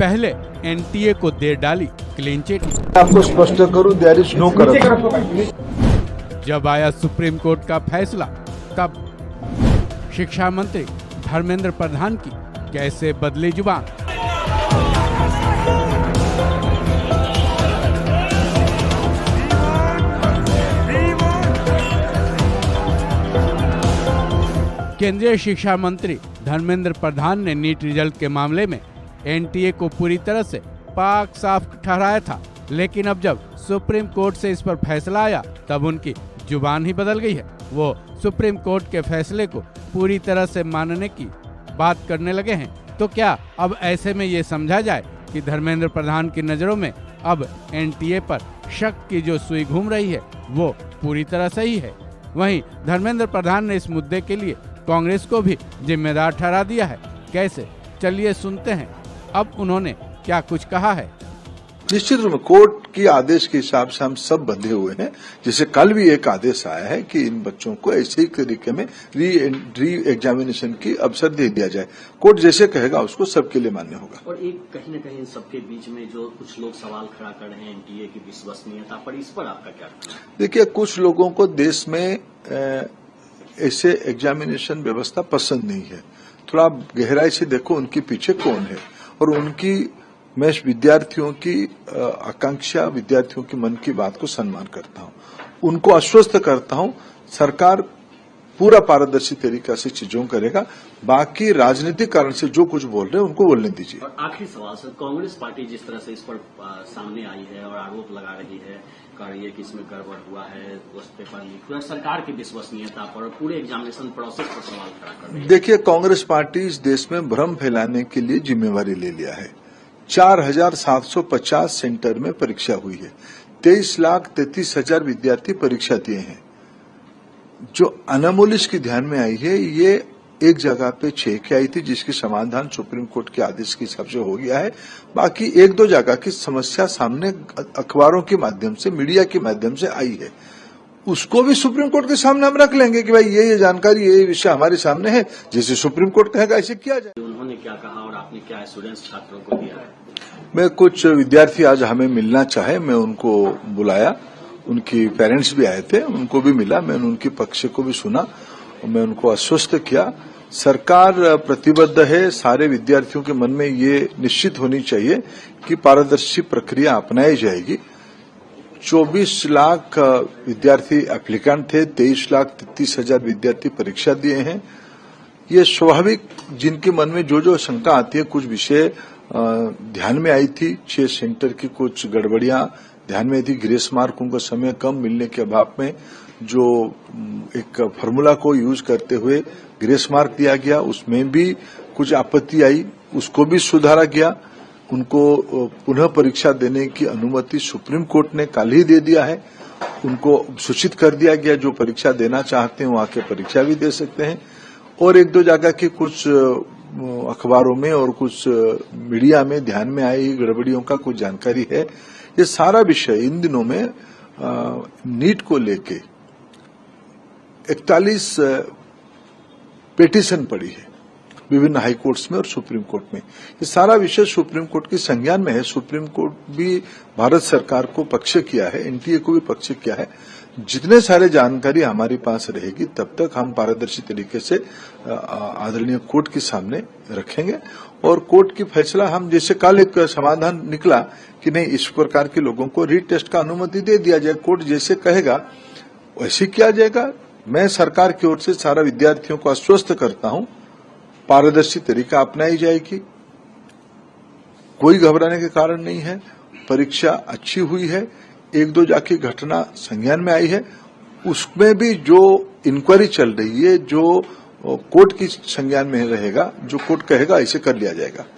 पहले एनटीए को दे डाली क्लीन चिट। आपको स्पष्ट करूं, देयर इज नो करप्शन। जब आया सुप्रीम कोर्ट का फैसला तब शिक्षा मंत्री धर्मेंद्र प्रधान की कैसे बदली जुबान। केंद्रीय शिक्षा मंत्री धर्मेंद्र प्रधान ने नीट रिजल्ट के मामले में एनटीए को पूरी तरह से पाक साफ ठहराया था, लेकिन अब जब सुप्रीम कोर्ट से इस पर फैसला आया तब उनकी जुबान ही बदल गई है। वो सुप्रीम कोर्ट के फैसले को पूरी तरह से मानने की बात करने लगे हैं। तो क्या अब ऐसे में ये समझा जाए कि धर्मेंद्र प्रधान की नजरों में अब एनटीए पर शक की जो सुई घूम रही है वो पूरी तरह सही है। वहीं धर्मेंद्र प्रधान ने इस मुद्दे के लिए कांग्रेस को भी जिम्मेदार ठहरा दिया है। कैसे, चलिए सुनते हैं अब उन्होंने क्या कुछ कहा है। निश्चित रूप में कोर्ट की आदेश के हिसाब से हम सब बंधे हुए हैं। जैसे कल भी एक आदेश आया है कि इन बच्चों को ऐसे ही तरीके में री एग्जामिनेशन की अवसर दे दिया जाए। कोर्ट जैसे कहेगा उसको सबके लिए मान्य होगा। और एक कहीं न कहीं सबके बीच में जो कुछ लोग सवाल खड़ा कर रहे हैं एनटीए की विश्वसनीयता पर, इस पर आपका क्या कहना है? देखिए, कुछ लोगों को देश में ऐसे एग्जामिनेशन व्यवस्था पसंद नहीं है। थोड़ा गहराई से देखो उनके पीछे कौन है, और उनकी मैं विद्यार्थियों की आकांक्षा, विद्यार्थियों की मन की बात को सम्मान करता हूं, उनको आश्वस्त करता हूं। सरकार पूरा पारदर्शी तरीका से चीजों करेगा। बाकी राजनीतिक कारण से जो कुछ बोल रहे हैं उनको बोलने दीजिए। और आखिरी सवाल सर, कांग्रेस पार्टी जिस तरह से इस पर सामने आई है और आरोप लगा रही है कि इसमें गड़बड़ हुआ है, उस पेपर लीक हुआ, सरकार की विश्वसनीयता पर और पूरे एग्जामिनेशन प्रोसेस पर सवाल खड़ा कर रही है। देखिए, कांग्रेस पार्टी इस देश में भ्रम फैलाने के लिए जिम्मेवारी ले लिया है। 4750 सेंटर में परीक्षा हुई है। 23,33,000 विद्यार्थी परीक्षा दिए हैं। जो अनमोलिश की ध्यान में आई है, ये एक जगह पे 6 की आई थी, जिसकी समाधान सुप्रीम कोर्ट के आदेश के हिसाब से हो गया है। बाकी 1-2 जगह की समस्या सामने अखबारों के माध्यम से, मीडिया के माध्यम से आई है। उसको भी सुप्रीम कोर्ट के सामने हम रख लेंगे कि भाई ये जानकारी, ये विषय हमारे सामने है। जैसे सुप्रीम कोर्ट कहेगा ऐसे किया जाए। उन्होंने क्या कहा और आपने क्या स्टूडेंट्स छात्रों को दिया है? मैं कुछ विद्यार्थी आज हमें मिलना चाहे, मैं उनको बुलाया। उनकी पेरेंट्स भी आए थे, उनको भी मिला। मैंने उनके पक्ष को भी सुना और मैं उनको आश्वस्त किया। सरकार प्रतिबद्ध है। सारे विद्यार्थियों के मन में ये निश्चित होनी चाहिए कि पारदर्शी प्रक्रिया अपनाई जाएगी। 24 लाख विद्यार्थी एप्लीकेंट थे, 23,33,000 विद्यार्थी परीक्षा दिए हैं। ये स्वाभाविक, जिनके मन में जो जो शंका आती है, कुछ विषय ध्यान में आई थी। 6 सेंटर की कुछ गड़बड़ियां ध्यान में थी। ग्रेस मार्क उनको समय कम मिलने के अभाव में जो एक फार्मूला को यूज करते हुए ग्रेस मार्क दिया गया, उसमें भी कुछ आपत्ति आई, उसको भी सुधारा गया। उनको पुनः परीक्षा देने की अनुमति सुप्रीम कोर्ट ने कल ही दे दिया है। उनको सूचित कर दिया गया, जो परीक्षा देना चाहते हैं वो आके परीक्षा भी दे सकते हैं। और 1-2 जगह की कुछ अखबारों में और कुछ मीडिया में ध्यान में आई गड़बड़ियों का कुछ जानकारी है। ये सारा विषय इन दिनों में नीट को लेके 41 पिटीशन पड़ी है विभिन्न हाई कोर्ट्स में और सुप्रीम कोर्ट में। ये सारा विषय सुप्रीम कोर्ट की संज्ञान में है। सुप्रीम कोर्ट भी भारत सरकार को पक्ष किया है, एनटीए को भी पक्ष किया है। जितने सारे जानकारी हमारे पास रहेगी तब तक हम पारदर्शी तरीके से आदरणीय कोर्ट के सामने रखेंगे। और कोर्ट की फैसला, हम जैसे कल एक समाधान निकला कि नहीं, इस प्रकार के लोगों को रीटेस्ट का अनुमति दे दिया जाए। कोर्ट जैसे कहेगा वैसे किया जाएगा। मैं सरकार की ओर से सारा विद्यार्थियों को आश्वस्त करता हूं, पारदर्शी तरीका अपनाई जाएगी। कोई घबराने के कारण नहीं है। परीक्षा अच्छी हुई है। 1-2 जाकी घटना संज्ञान में आई है, उसमें भी जो इंक्वायरी चल रही है, जो कोर्ट की संज्ञान में रहेगा, जो कोर्ट कहेगा ऐसे कर लिया जाएगा।